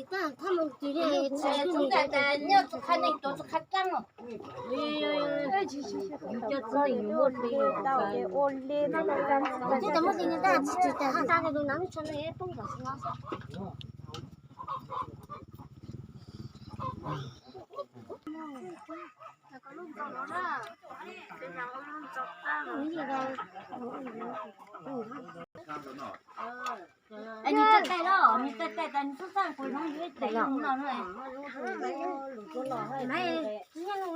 但他们觉得现在的你要是看那都是看脏了。这怎么今天大吃的？他大概都拿不出来，动作是哪些？哎，你这带了，你这带的，你是上回同学带了，那那。没，今天我。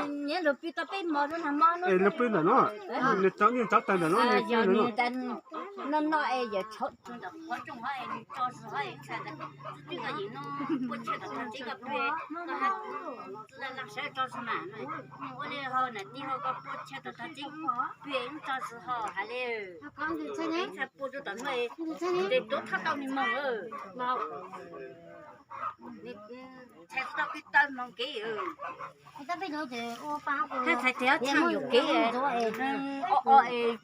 你路边都被毛着他毛了。哎，那边的喏，你找你找等的喏，你要找你但那哎也超真的，我正好哎，找时候哎看的，这个人呢不吃的，他这个对，那还是那谁找是难的，我的好那你好个不吃的，他这对找时候还嘞，才不知道哎，你都他到你忙了，忙。你才知道被单忙给哦。他才这样唱有给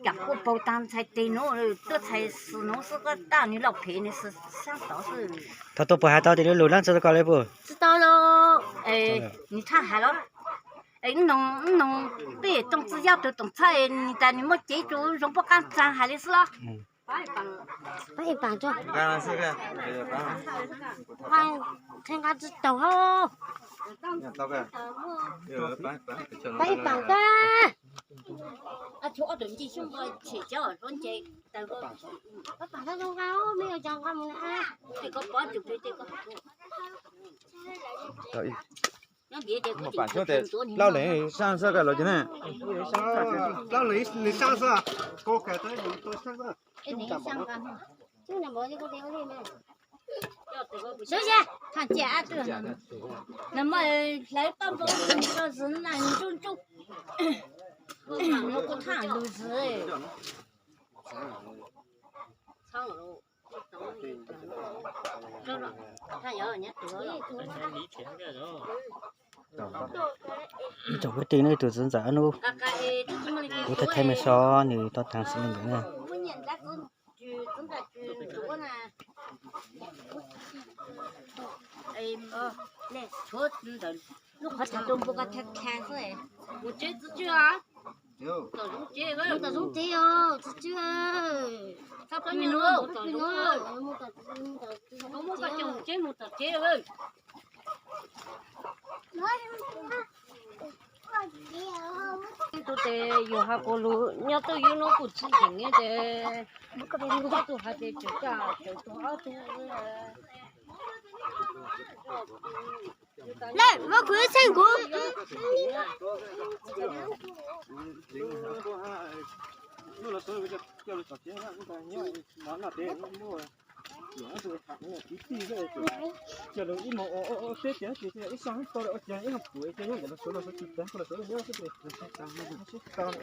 夹个包单才对喏，这才是喏是个大女老婆呢，是想到是。他都不还到底的流浪知道搞嘞不？知道喽，你唱好了。弄别动只要都动菜，你但你没记住，用不干脏还的是咯。把一把做。干了是个，看看这豆哦。到个，把一把的。啊，就我等你兄弟睡觉，乱接，但个。我把它弄好，没有讲话没啊。这个包就对这个。我板桥的老人上色个老姐呢？老人你上色，我改的你都上色。你上个。就那么一个料理嘛。小姐，看价的。那么来帮帮我，这是难就。我不谈都是哎。唱了。走了，看有人家得了。你找个店呢，都是在那，我在台面上，你到当时那个呢。来，说真的，我看他都不敢太看是哎，我这只猪啊。有。这个，这种这哦，这这个。他不明了，我不明了。我们把这木头这个。都得有下个路，你都有那个资金的，我都还得这个，就多少多来，我可以唱歌。弄了所有就叫了小姐，那你要拿点弄。主要是他那个第一个叫了一毛这点一上到了讲一个补一些用的说了是几单，或者说要是对，当那个是当。